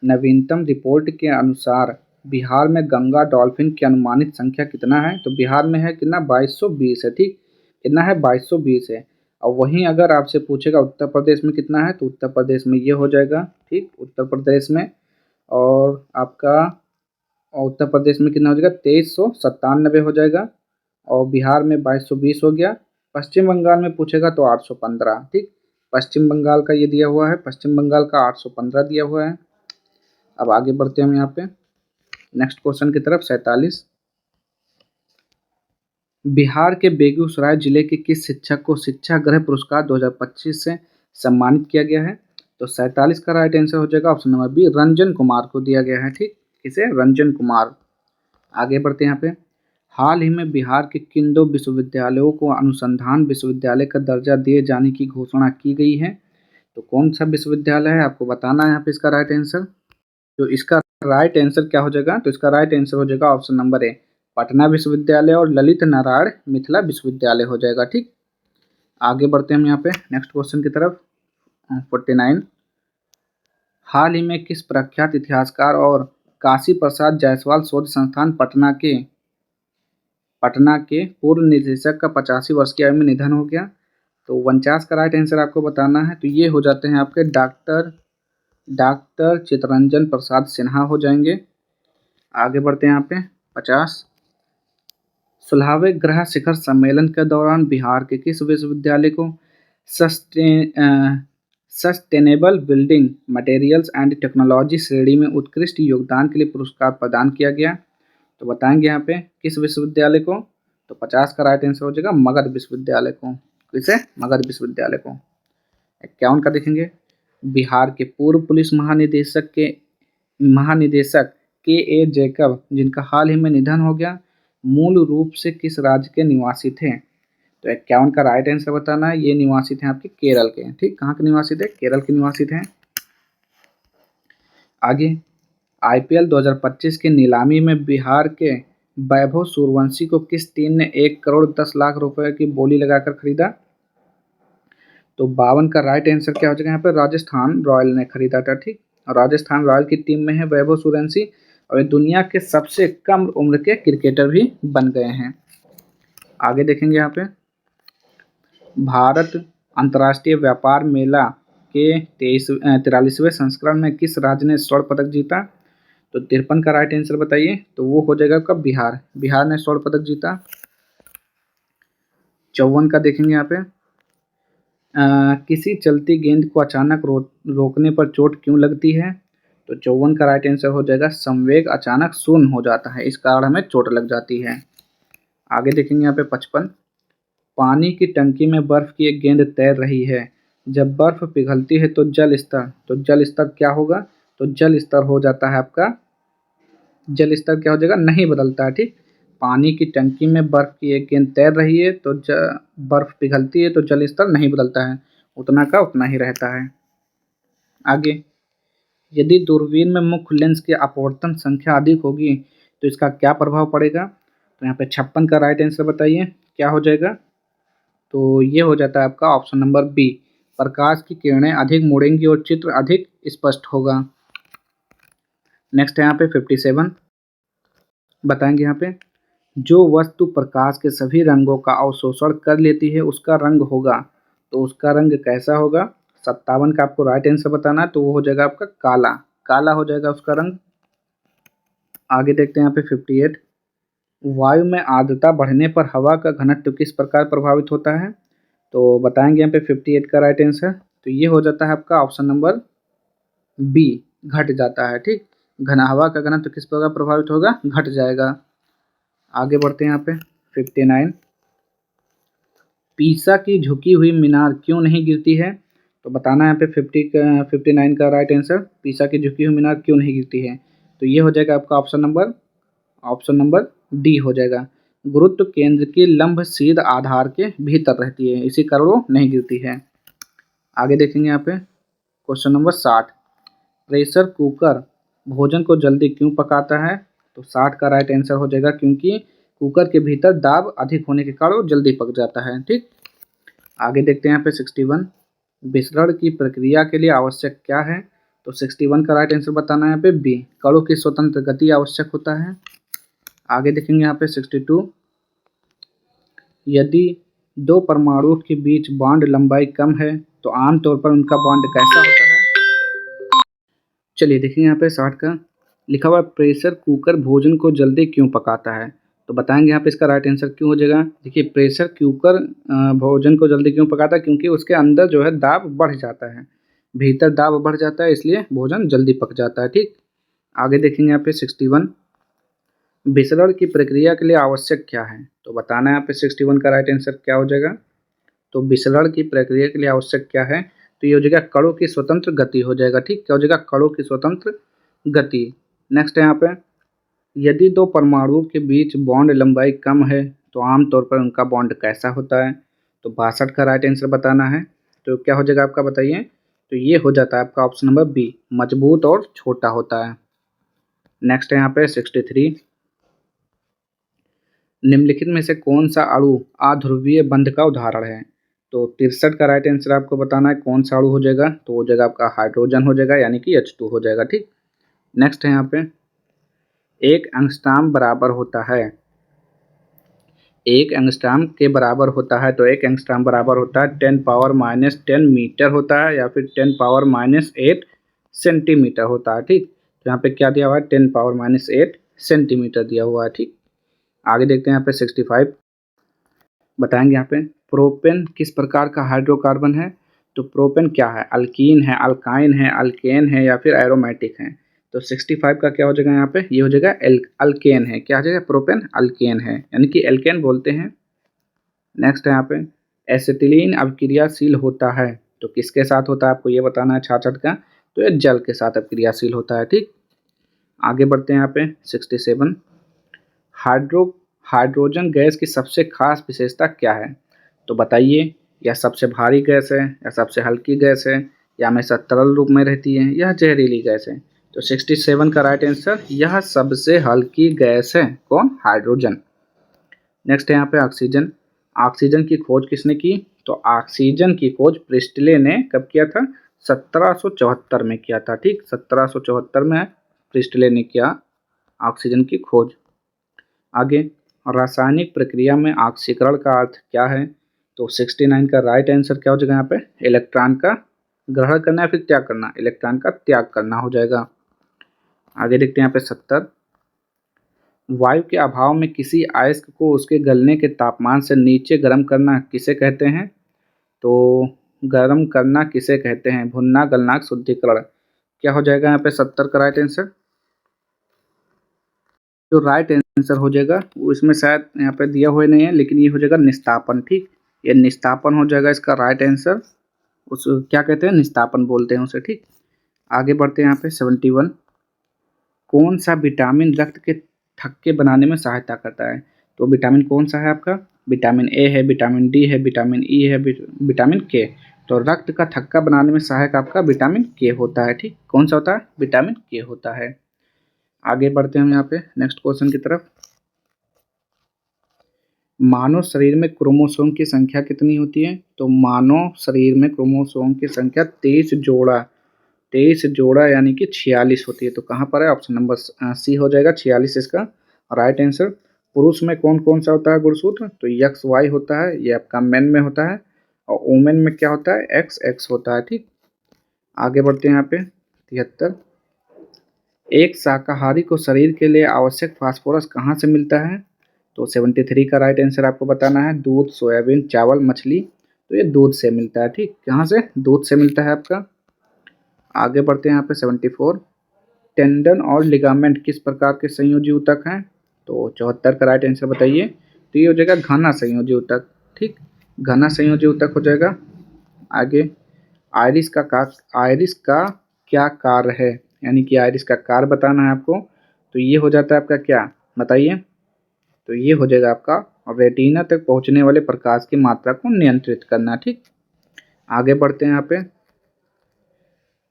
नवीनतम रिपोर्ट के अनुसार बिहार में गंगा डॉल्फिन की अनुमानित संख्या कितना है? तो बिहार में है कितना, 2220 है। ठीक, कितना है, 2220 है। और वहीं अगर आपसे पूछेगा उत्तर प्रदेश में कितना है, तो उत्तर प्रदेश में ये हो जाएगा। ठीक, उत्तर प्रदेश में, और आपका उत्तर प्रदेश में कितना हो जाएगा, 2397 हो जाएगा। और बिहार में 2220 हो गया। पश्चिम बंगाल में पूछेगा तो 815। ठीक, पश्चिम बंगाल का ये दिया हुआ है, पश्चिम बंगाल का 815 दिया हुआ है। अब आगे बढ़ते हैं हम यहाँ पे नेक्स्ट क्वेश्चन की तरफ। 47, बिहार के बेगूसराय जिले के किस शिक्षक को शिक्षा गृह पुरस्कार 2025 से सम्मानित किया गया है? तो 47 का राइट आंसर हो जाएगा option number B, Ranjan Kumar को दिया गया है। ठीक, किसे, रंजन कुमार। आगे बढ़ते हैं यहाँ पे। हाल ही में बिहार के किन दो विश्वविद्यालयों को अनुसंधान विश्वविद्यालय का दर्जा दिए जाने की घोषणा की गई है? तो कौन सा विश्वविद्यालय है आपको बताना है यहाँ पे इसका राइट आंसर। तो इसका राइट आंसर क्या हो जाएगा, तो इसका राइट आंसर हो जाएगा ऑप्शन नंबर ए, पटना विश्वविद्यालय और ललित नारायण मिथिला विश्वविद्यालय हो जाएगा। ठीक, आगे बढ़ते हैं हम यहाँ पे नेक्स्ट क्वेश्चन की तरफ। 49, हाल ही में किस प्रख्यात इतिहासकार और काशी प्रसाद जायसवाल शोध संस्थान पटना के पूर्व निदेशक का 85 वर्ष की आयु में निधन हो गया। तो 49 का राइट आंसर आपको बताना है। तो ये हो जाते हैं आपके डॉक्टर चित्तरंजन प्रसाद सिन्हा हो जाएंगे। आगे बढ़ते हैं यहाँ पे 50, 16वें ग्रह शिखर सम्मेलन के दौरान बिहार के किस विश्वविद्यालय को sustainable building materials and technology श्रेणी में उत्कृष्ट योगदान के लिए पुरस्कार प्रदान किया गया। तो बताएंगे यहाँ पे किस विश्वविद्यालय को। तो 50 का राइट आंसर हो जाएगा मगध विश्वविद्यालय को। किसे? मगध विश्वविद्यालय को। 51 का देखेंगे, बिहार के पूर्व पुलिस महानिदेशक के ए जैकब, जिनका हाल ही में निधन हो गया, मूल रूप से किस राज्य के निवासी थे। तो 51 का राइट आंसर बताना है। ये निवासी थे आपके केरल के। ठीक, कहाँ के निवासी थे? केरल के निवासी थे। आगे, आईपीएल 2025 की नीलामी में बिहार के वैभव सूर्यवंशी को किस टीम ने 1 करोड़ 10 लाख रुपए की बोली लगाकर खरीदा। तो 52 का राइट आंसर क्या हो जाएगा यहाँ पे? राजस्थान रॉयल ने खरीदा था। ठीक, राजस्थान रॉयल की टीम में है वैभव सूर्यवंशी और ये दुनिया के सबसे कम उम्र के क्रिकेटर भी बन गए हैं। आगे देखेंगे यहाँ पे, भारत अंतर्राष्ट्रीय व्यापार मेला के 43वें संस्करण में किस राज्य ने स्वर्ण पदक जीता। तो 53 का राइट आंसर बताइए। तो वो हो जाएगा आपका बिहार ने स्वर्ण पदक जीता। 54 का देखेंगे यहाँ पे, किसी चलती गेंद को अचानक रोकने पर चोट क्यों लगती है। तो 54 का राइट आंसर हो जाएगा संवेग अचानक शून्य हो जाता है, इस कारण हमें चोट लग जाती है। आगे देखेंगे यहाँ पे 55, पानी की टंकी में बर्फ की एक गेंद तैर रही है, जब बर्फ पिघलती है तो जल स्तर क्या होगा। तो जल स्तर हो जाता है आपका, जल स्तर क्या हो जाएगा? नहीं बदलता है। ठीक, पानी की टंकी में बर्फ की एक गेंद तैर रही है तो बर्फ पिघलती है तो जल स्तर नहीं बदलता है, उतना का उतना ही रहता है। आगे, यदि दूरबीन में मुख्य लेंस की अपवर्तन संख्या अधिक होगी तो इसका क्या प्रभाव पड़ेगा। तो यहाँ पे 56 का राइट आंसर बताइए क्या हो जाएगा। तो ये हो जाता है आपका ऑप्शन नंबर बी, प्रकाश की किरणें अधिक मुड़ेंगी और चित्र अधिक स्पष्ट होगा। नेक्स्ट है यहाँ पे 57, बताएंगे यहाँ पे, जो वस्तु प्रकाश के सभी रंगों का अवशोषण कर लेती है उसका रंग होगा। तो उसका रंग कैसा होगा। 57 का आपको राइट आंसर बताना है। तो वो हो जाएगा आपका काला हो जाएगा उसका रंग। आगे देखते हैं यहाँ पे 58, वायु में आर्द्रता बढ़ने पर हवा का घनत्व किस प्रकार प्रभावित होता है। तो बताएंगे यहाँ पे 58 का राइट आंसर। तो ये हो जाता है आपका ऑप्शन नंबर बी, घट जाता है। ठीक, हवा का घनत्व किस प्रकार प्रभावित होगा, घट जाएगा। आगे बढ़ते हैं यहाँ पे 59, पीसा की झुकी हुई मीनार क्यों नहीं गिरती है। तो बताना है यहाँ पे 59 का राइट आंसर, पीसा की झुकी हुई मीनार क्यों नहीं गिरती है। तो ये हो जाएगा आपका ऑप्शन नंबर डी हो जाएगा, गुरुत्व केंद्र की लंब सीध आधार के भीतर रहती है, इसी कारण वो नहीं गिरती है। आगे देखेंगे यहाँ पे क्वेश्चन नंबर 60, प्रेशर कुकर भोजन को जल्दी क्यों पकाता है। तो 60 का राइट आंसर हो जाएगा क्योंकि कुकर के भीतर दाब अधिक होने के कारण वो जल्दी पक जाता है। ठीक, आगे देखते हैं यहाँ पे 61, विसरण की प्रक्रिया के लिए आवश्यक क्या है। तो 61 का राइट आंसर बताना है यहाँ पे बी, कणों की स्वतंत्र गति आवश्यक होता है। आगे देखेंगे यहाँ पे 62, यदि दो परमाणुओं के बीच बॉन्ड लंबाई कम है तो आमतौर पर उनका बॉन्ड कैसा होता है। चलिए देखेंगे यहाँ पे 60 का लिखा हुआ, प्रेशर कुकर भोजन को जल्दी क्यों पकाता है। तो बताएंगे यहाँ पे इसका राइट आंसर क्यों हो जाएगा। देखिए, प्रेशर कुकर भोजन को जल्दी क्यों पकाता है, क्योंकि उसके अंदर जो है दाब बढ़ जाता है, भीतर दाब बढ़ जाता है, इसलिए भोजन जल्दी पक जाता है। ठीक, आगे देखेंगे यहाँ पे 61, विसरण की प्रक्रिया के लिए आवश्यक क्या है। तो बताना है यहाँ पे 61 का राइट आंसर क्या हो जाएगा। तो विसरण की प्रक्रिया के लिए आवश्यक क्या है। तो ये हो जाएगा कणों की स्वतंत्र गति हो जाएगा। ठीक, क्या हो जाएगा, कणों की स्वतंत्र गति। नेक्स्ट है यहाँ पे, यदि दो परमाणुओं के बीच बॉन्ड लंबाई कम है तो आमतौर पर उनका बॉन्ड कैसा होता है। तो 62 का राइट आंसर बताना है। तो क्या हो जाएगा आपका बताइए। तो ये हो जाता है आपका ऑप्शन नंबर बी, मजबूत और छोटा होता है। नेक्स्ट है यहाँ पे 63, निम्नलिखित में से कौन सा अणु अध्रुवीय बंध का उदाहरण है। तो 63 का राइट आंसर आपको बताना है कौन सा अणु हो जाएगा, तो हो जाएगा आपका हाइड्रोजन हो जाएगा, यानी कि H2 हो जाएगा। ठीक, नेक्स्ट है यहाँ पे, एक एंगस्ट्रॉम बराबर होता है, एक एंगस्ट्रॉम के बराबर होता है, तो एक एंगस्ट्रॉम बराबर होता है 10⁻⁻10 मीटर होता है, या फिर 10⁻⁸ सेंटीमीटर होता है। ठीक, तो यहाँ पे क्या दिया हुआ है, 10⁻⁸ सेंटीमीटर दिया हुआ है। ठीक, आगे देखते हैं यहाँ पे 65 बताएंगे। यहाँ पे प्रोपेन किस प्रकार का हाइड्रोकार्बन है। तो प्रोपेन क्या है, अल्कीन है, अल्काइन है, अल्केन है, या फिर एरोमेटिक है। तो 65 का क्या हो जाएगा यहाँ पे, ये हो जाएगा अल्केन है। क्या हो जाएगा, प्रोपेन अल्केन है, यानी कि एल्केन बोलते हैं। नेक्स्ट है यहाँ पे, एसिटिलीन अभिक्रियाशील होता है, तो किसके साथ होता है आपको ये बताना है छाछठ का, तो ये जल के साथ अभिक्रियाशील होता है। ठीक, आगे बढ़ते हैं यहाँ पे 67, हाइड्रोजन गैस की सबसे खास विशेषता क्या है। तो बताइए, यह सबसे भारी गैस है, या सबसे हल्की गैस है, या हमेशा तरल रूप में रहती है, या जहरीली गैस है। तो 67 का राइट आंसर, यह सबसे हल्की गैस है। कौन, हाइड्रोजन। नेक्स्ट है यहाँ पे ऑक्सीजन, ऑक्सीजन की खोज किसने की। तो ऑक्सीजन की खोज प्रिस्टले ने कब किया था, 1774 में किया था। ठीक, 1774 में प्रिस्टले ने किया ऑक्सीजन की खोज। आगे, रासायनिक प्रक्रिया में ऑक्सीकरण का अर्थ क्या है। तो 69 का राइट आंसर क्या हो जाएगा यहाँ पे, इलेक्ट्रॉन का ग्रहण करना या फिर त्याग करना, इलेक्ट्रॉन का त्याग करना हो जाएगा। आगे देखते हैं यहाँ पे 70, वायु के अभाव में किसी अयस्क को उसके गलने के तापमान से नीचे गर्म करना किसे कहते हैं। तो गर्म करना किसे कहते हैं, भुनना, गलनांक, शुद्धिकरण। क्या हो जाएगा यहाँ पे 70 का राइट आंसर, जो राइट आंसर हो जाएगा वो इसमें शायद यहाँ पे दिया हुआ नहीं है, लेकिन ये हो जाएगा निस्तापन। ठीक, ये निस्तापन हो जाएगा इसका राइट आंसर, उस क्या कहते हैं, निस्तापन बोलते हैं उसे। ठीक, आगे बढ़ते हैं यहाँ पे 71, कौन सा विटामिन रक्त के थक्के बनाने में सहायता करता है। तो विटामिन कौन सा है आपका, विटामिन ए है, विटामिन डी है, विटामिन ई है, विटामिन के। तो रक्त का थक्का बनाने में सहायक आपका विटामिन के होता है। ठीक, कौन सा होता है, विटामिन के होता है। आगे बढ़ते हैं हम यहाँ पे नेक्स्ट क्वेश्चन की तरफ, मानव शरीर में क्रोमोसोम की संख्या कितनी होती है। तो मानव शरीर में क्रोमोसोम की संख्या 23 जोड़ा यानी कि 46 होती है। तो कहाँ पर है, ऑप्शन नंबर सी हो जाएगा 46 इसका राइट आंसर। पुरुष में कौन कौन सा होता है गुणसूत्र, तो एक्स वाई होता है, ये आपका मेन में होता है, और वुमेन में क्या होता है, एक्स एक्स होता है। ठीक, आगे बढ़ते हैं यहाँ पे 73, एक शाकाहारी को शरीर के लिए आवश्यक फास्फोरस कहाँ से मिलता है। तो 73 का राइट आंसर आपको बताना है, दूध, सोयाबीन, चावल, मछली। तो ये दूध से मिलता है। ठीक, कहाँ से, दूध से मिलता है आपका। आगे बढ़ते हैं यहाँ पे 74, टेंडन और लिगामेंट किस प्रकार के संयोजी ऊतक हैं। तो 74 का राइट आंसर बताइए। तो ये हो जाएगा घना संयोजी ऊतक। ठीक, घना संयोजी ऊतक हो जाएगा। आगे, आयरिस का क्या कार्य है, यानी कि आयरिस का कार्य बताना है आपको। तो ये हो जाता है आपका क्या, बताइए। तो ये हो जाएगा आपका रेटिना तक पहुंचने वाले प्रकाश की मात्रा को नियंत्रित करना। ठीक, आगे बढ़ते हैं यहाँ पे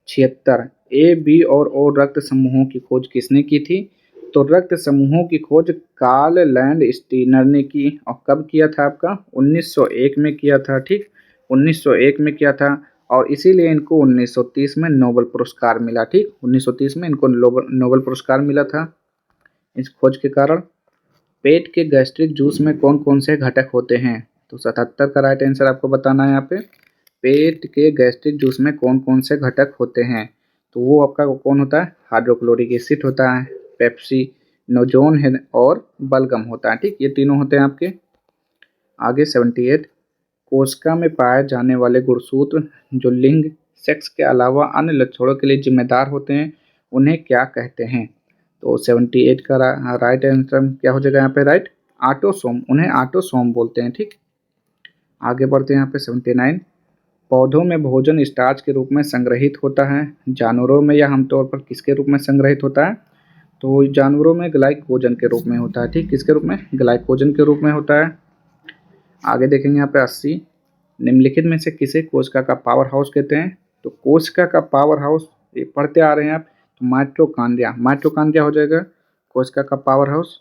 76, ए, बी और ओ रक्त समूहों की खोज किसने की थी। तो रक्त समूहों की खोज कार्ल लैंडस्टीनर ने की, और कब किया था आपका, 1901 में किया था। ठीक, 1901 में किया था, और इसीलिए इनको 1930 में नोबेल पुरस्कार मिला। ठीक, 1930 में इनको नोबेल पुरस्कार मिला था इस खोज के कारण। पेट के गैस्ट्रिक जूस में कौन कौन से घटक होते हैं। तो 77 का राइट आंसर आपको बताना है यहाँ पे, पेट के गैस्ट्रिक जूस में कौन कौन से घटक होते हैं। तो वो आपका कौन होता है, हाइड्रोक्लोरिक एसिड होता है, पेप्सी, नोजोन है, और बलगम होता है। ठीक, ये तीनों होते हैं आपके। आगे 78, कोशिका में पाए जाने वाले गुणसूत्र जो लिंग, सेक्स के अलावा अन्य लक्षणों के लिए जिम्मेदार होते हैं, उन्हें क्या कहते हैं। तो 78 का राइट आंसर क्या हो जाएगा यहाँ पे, राइट, ऑटोसोम, उन्हें ऑटोसोम बोलते हैं। ठीक, आगे बढ़ते हैं यहाँ पे 79, पौधों में भोजन स्टार्च के रूप में संग्रहित होता है, जानवरों में यह आमतौर पर किसके रूप में संग्रहित होता है। तो जानवरों में ग्लाइकोजन के रूप में होता है। ठीक, किसके रूप में, ग्लाइकोजन के रूप में होता है। आगे देखेंगे यहाँ पे 80, निम्नलिखित में से किसे कोशिका का पावर हाउस कहते हैं। तो कोशिका का पावर हाउस, ये पढ़ते आ रहे हैं आप, तो माइटोकॉन्ड्रिया, माइटोकॉन्ड्रिया हो जाएगा कोशिका का पावर हाउस।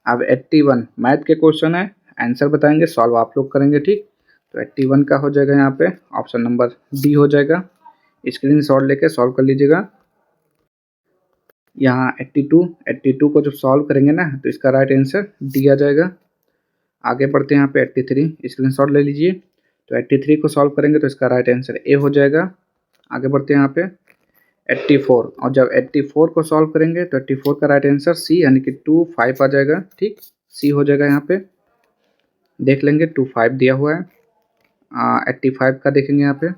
अब 81 मैथ के क्वेश्चन है, आंसर बताएंगे, सॉल्व आप लोग करेंगे, ठीक। तो 81 का हो जाएगा यहाँ पे ऑप्शन नंबर डी हो जाएगा। स्क्रीन शॉट लेके सॉल्व कर लीजिएगा। यहाँ 82 को जब सॉल्व करेंगे ना तो इसका राइट आंसर डी आ जाएगा। आगे बढ़ते हैं यहाँ पे 83, स्क्रीनशॉट ले लीजिए। तो 83 को सॉल्व करेंगे तो इसका राइट आंसर ए हो जाएगा। आगे बढ़ते हैं यहाँ पे 84, और जब 84 को सॉल्व करेंगे तो 84 का राइट आंसर सी यानी कि 25 आ जाएगा, ठीक। सी हो जाएगा यहाँ पे, देख लेंगे 25 दिया हुआ है। 85 का देखेंगे यहाँ पे,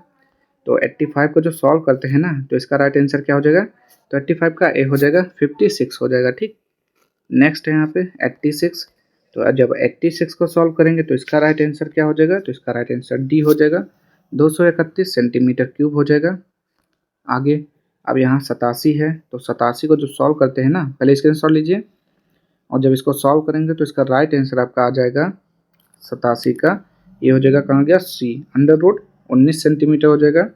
तो 85 को जो सॉल्व करते हैं ना तो इसका राइट आंसर क्या हो जाएगा, तो 85 का ए हो जाएगा 56 हो जाएगा, ठीक। नेक्स्ट है यहाँ पे 86, तो जब 86 को सॉल्व करेंगे तो इसका राइट आंसर क्या हो जाएगा, तो इसका राइट आंसर डी हो जाएगा, 231 सेंटीमीटर क्यूब हो जाएगा। आगे अब यहाँ 87 है, तो 87 को जो सॉल्व करते हैं ना, पहले स्क्रीनशॉट लीजिए, और जब इसको सॉल्व करेंगे तो इसका राइट आंसर आपका आ जाएगा 87 का ये हो जाएगा, कहाँ गया, सी, √19 सेंटीमीटर हो जाएगा।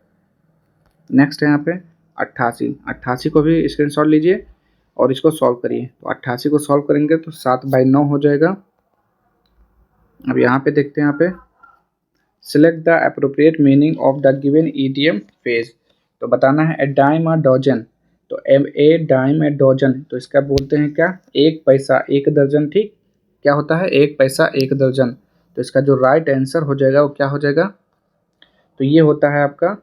नेक्स्ट है यहाँ पे 88 को भी स्क्रीनशॉट लीजिए और इसको सॉल्व करिए। तो 88 को सॉल्व करेंगे तो 7/9 हो जाएगा। अब यहाँ पे देखते हैं, यहाँ पे select the appropriate meaning of the given idiom phase, तो बताना है ए डाइम अ डजन, तो ए डाइम ए डजन, तो इसका बोलते हैं क्या, 1 पैसा 1 दर्जन, ठीक। क्या होता है, 1 पैसा 1 दर्जन, तो इसका जो राइट आंसर हो जाएगा वो क्या हो जाएगा, तो ये होता है आपका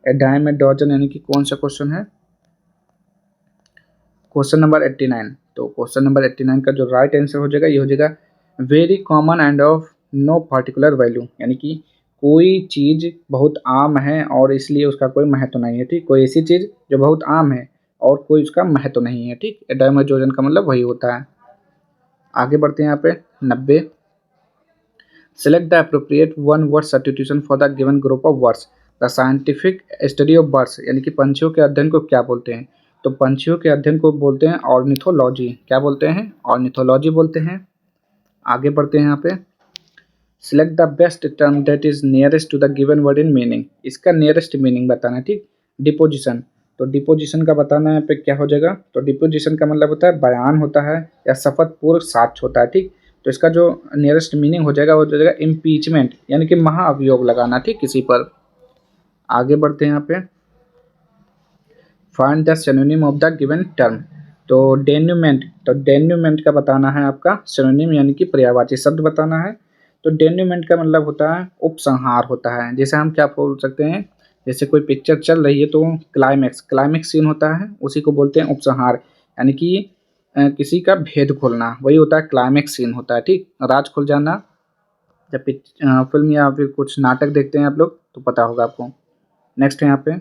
ए डाइम ए डजन, यानी कि कौन सा क्वेश्चन है, क्वेश्चन नंबर 89। तो क्वेश्चन नंबर 89 का जो राइट आंसर हो जाएगा ये हो जाएगा very common and of no particular value, यानी कि कोई चीज़ बहुत आम है और इसलिए उसका कोई महत्व नहीं है, ठीक। कोई ऐसी चीज़ जो बहुत आम है और कोई उसका महत्व नहीं है, ठीक। एडाइमोजोजन का मतलब वही होता है। आगे बढ़ते हैं यहाँ पे 90, select the appropriate one word substitution for the given group of words, the scientific study of birds, यानी कि पंछियों के अध्ययन को क्या बोलते हैं, तो पंछियों के अध्ययन को बोलते हैं ऑर्निथोलॉजी, क्या बोलते हैं, ऑर्निथोलॉजी बोलते हैं। आगे बढ़ते हैं यहाँ पे select the best term that is nearest to the given word in meaning, इसका नियरेस्ट मीनिंग बताना है, ठीक। डिपोजिशन, तो डिपोजिशन का बताना है यहाँ पे क्या हो जाएगा, तो डिपोजिशन का मतलब होता है बयान होता है या शपथ पूर्व साक्ष्य होता है, ठीक। तो इसका जो नियरेस्ट मीनिंग हो जाएगा वो हो जाएगा इम्पीचमेंट, यानी कि महाअभियोग लगाना, ठीक, किसी पर। आगे बढ़ते हैं यहाँ पे find the synonym of the given term, तो डेन्यूमेंट, तो डेन्यूमेंट का बताना है आपका सिनोनिम, यानी कि पर्यायवाची शब्द बताना है। तो डेन्यूमेंट का मतलब होता है उपसंहार होता है, जैसे हम क्या बोल सकते हैं, जैसे कोई पिक्चर चल रही है तो क्लाइमेक्स सीन होता है, उसी को बोलते हैं उपसंहार, यानी कि किसी का भेद खोलना, वही होता है क्लाइमेक्स सीन होता है, ठीक। राज खुल जाना, जब फिल्म या फिर कुछ नाटक देखते हैं आप लोग तो पता होगा आपको। नेक्स्ट है यहाँ पे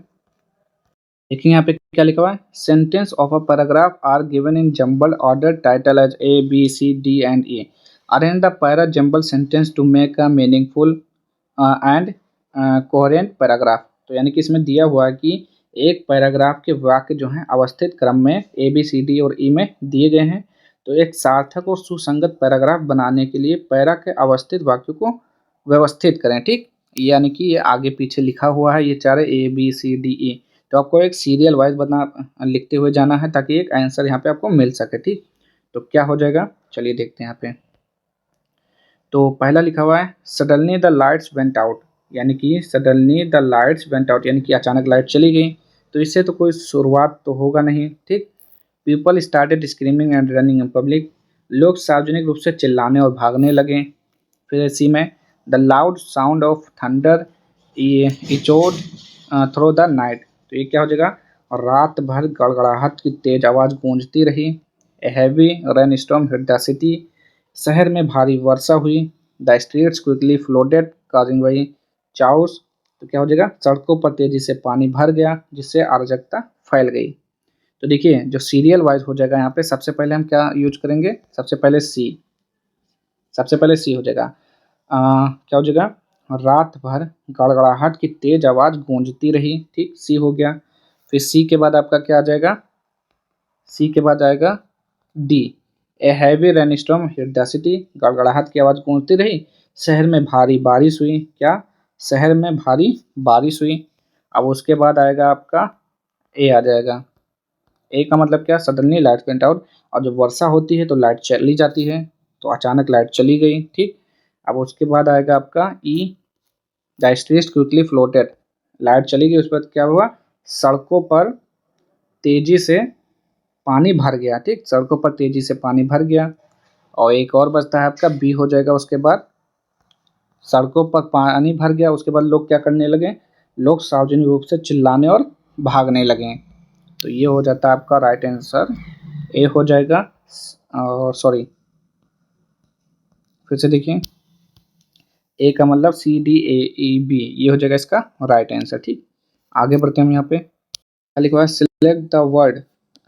देखिए, यहाँ पे क्या लिखा हुआ है, sentence of a paragraph are given in jumble order title as A B C D and E, arrange the para jumble sentence to make a meaningful and coherent paragraph, तो यानी कि इसमें दिया हुआ है कि एक पैराग्राफ के वाक्य जो हैं अवस्थित क्रम में ए बी सी डी और ई में दिए गए हैं, तो एक सार्थक और सुसंगत पैराग्राफ बनाने के लिए पैरा के अवस्थित वाक्यों को व्यवस्थित करें, ठीक। यानी कि ये आगे पीछे लिखा हुआ है, ये चारे ए बी सी डी ई, तो आपको एक सीरियल वाइज बना लिखते हुए जाना है ताकि एक आंसर यहाँ पे आपको मिल सके, ठीक। तो क्या हो जाएगा, चलिए देखते हैं यहाँ पे। तो पहला लिखा हुआ है suddenly the lights went out, यानी कि suddenly the lights went out, यानी कि अचानक लाइट चली गई, तो इससे तो कोई शुरुआत तो होगा नहीं, ठीक। People started screaming and running in public, लोग सार्वजनिक रूप से चिल्लाने और भागने लगे। फिर इसी में the loud sound of thunder echoed through the night, तो ये क्या हो जाएगा, रात भर गड़गड़ाहट की तेज आवाज़ गूंजती रही। A heavy rain storm hit the city, शहर में भारी वर्षा हुई। The streets quickly flooded causing by chaos, तो क्या हो जाएगा, सड़कों पर तेजी से पानी भर गया जिससे अराजकता फैल गई। तो देखिए जो सीरियल वाइज हो जाएगा यहाँ पे, सबसे पहले हम क्या यूज करेंगे, सबसे पहले सी हो जाएगा। क्या हो जाएगा, रात भर गड़गड़ाहट की तेज आवाज़ गूंजती रही, ठीक, सी हो गया। फिर सी के बाद आपका क्या आ जाएगा, सी के बाद आएगा D, a heavy rainstorm hit the city, गड़गड़ाहट की आवाज़ गूंजती रही, शहर में भारी बारिश हुई, क्या, शहर में भारी बारिश हुई। अब उसके बाद आएगा आपका ए आ जाएगा। ए का मतलब क्या, सडनली लाइट वेंट आउट। और जब वर्षा होती है तो लाइट चली जाती है, तो अचानक लाइट चली गई, ठीक। अब उसके बाद आएगा आपका E, the street quickly flooded. Light चली गई, उस पर क्या हुआ, सड़कों पर तेजी से पानी भर गया, ठीक, सड़कों पर तेजी से पानी भर गया। और एक और बचता है आपका बी हो जाएगा। उसके बाद सड़कों पर पानी भर गया, उसके बाद लोग क्या करने लगे, लोग सार्वजनिक रूप से चिल्लाने और भागने लगे। तो ये हो जाता है आपका राइट आंसर, ए हो जाएगा। और सॉरी, फिर से देखिए, ए का मतलब CDAEB, ये हो जाएगा इसका राइट आंसर, ठीक। आगे बढ़ते हैं हम यहाँ पे। लिखा हुआ है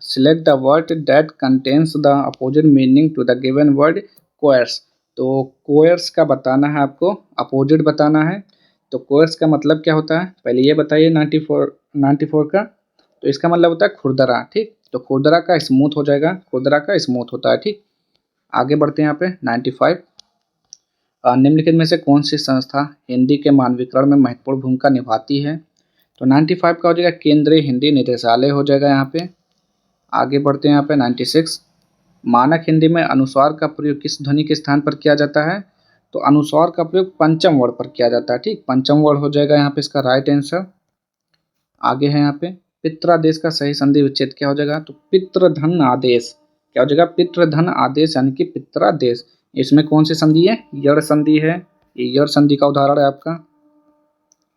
select the word that contains the opposite meaning to the given word coarse. तो कोयर्स का बताना है आपको, अपोजिट बताना है। तो कोयर्स का मतलब क्या होता है, पहले ये बताइए। 94 का, तो इसका मतलब होता है खुरदरा, ठीक। तो खुरदरा का स्मूथ हो जाएगा, खुरदरा का स्मूथ होता है, ठीक। आगे बढ़ते हैं यहाँ पे 95। निम्नलिखित में से कौन सी संस्था हिंदी के मानवीकरण में महत्वपूर्ण भूमिका निभाती है। तो 95 का हो जाएगा केंद्रीय हिंदी निदेशालय हो जाएगा यहाँ पे। आगे बढ़ते हैं यहाँ पे 96। मानक हिंदी में अनुस्वार का प्रयोग किस ध्वनि के स्थान पर किया जाता है। तो अनुस्वार का प्रयोग पंचम वर्ड पर किया जाता है, ठीक, पंचम वर्ड हो जाएगा यहाँ पे इसका राइट आंसर। आगे है यहाँ पे पित्रादेश का सही संधि विच्छेद क्या हो जाएगा। तो पितृधन आदेश क्या हो जाएगा, पितृधन आदेश यानी कि पित्रादेश। इसमें कौन सी संधि है, यड़ संधि है, ये यड़ संधि का उदाहरण है आपका।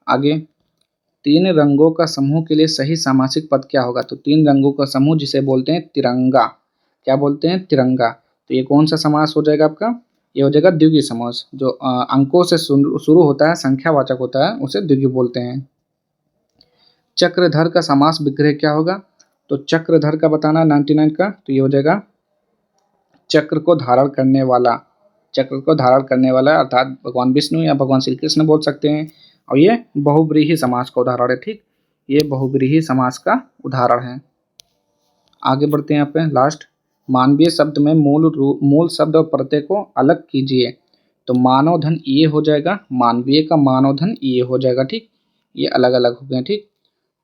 आगे, तीन रंगों का समूह के लिए सही सामासिक पद क्या होगा। तो तीन रंगों का समूह जिसे बोलते हैं तिरंगा, क्या बोलते हैं, तिरंगा। तो ये कौन सा समास हो जाएगा आपका, ये हो जाएगा द्विगुणी समास। जो अंकों से शुरू होता है, संख्यावाचक होता है, उसे द्विगुणी बोलते हैं। चक्रधर का समास विग्रह क्या होगा। तो चक्रधर का बताना 99 का, तो ये हो जाएगा चक्र को धारण करने वाला, चक्र को धारण करने वाला अर्थात भगवान विष्णु या भगवान श्री कृष्ण बोल सकते हैं। और ये बहुव्रीहि समास का उदाहरण है, ठीक, ये बहुव्रीहि समास का उदाहरण है। आगे बढ़ते हैं यहाँ पे लास्ट, मानवीय शब्द में मूल शब्द और प्रत्यय को अलग कीजिए। तो मानव धन ये हो जाएगा, मानवीय का मानव धन ये हो जाएगा, ठीक, ये अलग अलग हो गए, ठीक।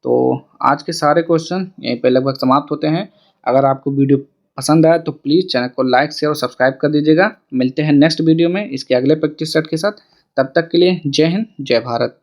तो आज के सारे क्वेश्चन यहीं पे लगभग समाप्त होते हैं। अगर आपको वीडियो पसंद आया तो प्लीज़ चैनल को लाइक शेयर और सब्सक्राइब कर दीजिएगा। मिलते हैं नेक्स्ट वीडियो में इसके अगले प्रैक्टिस सेट के साथ। तब तक के लिए जय हिंद, जय भारत।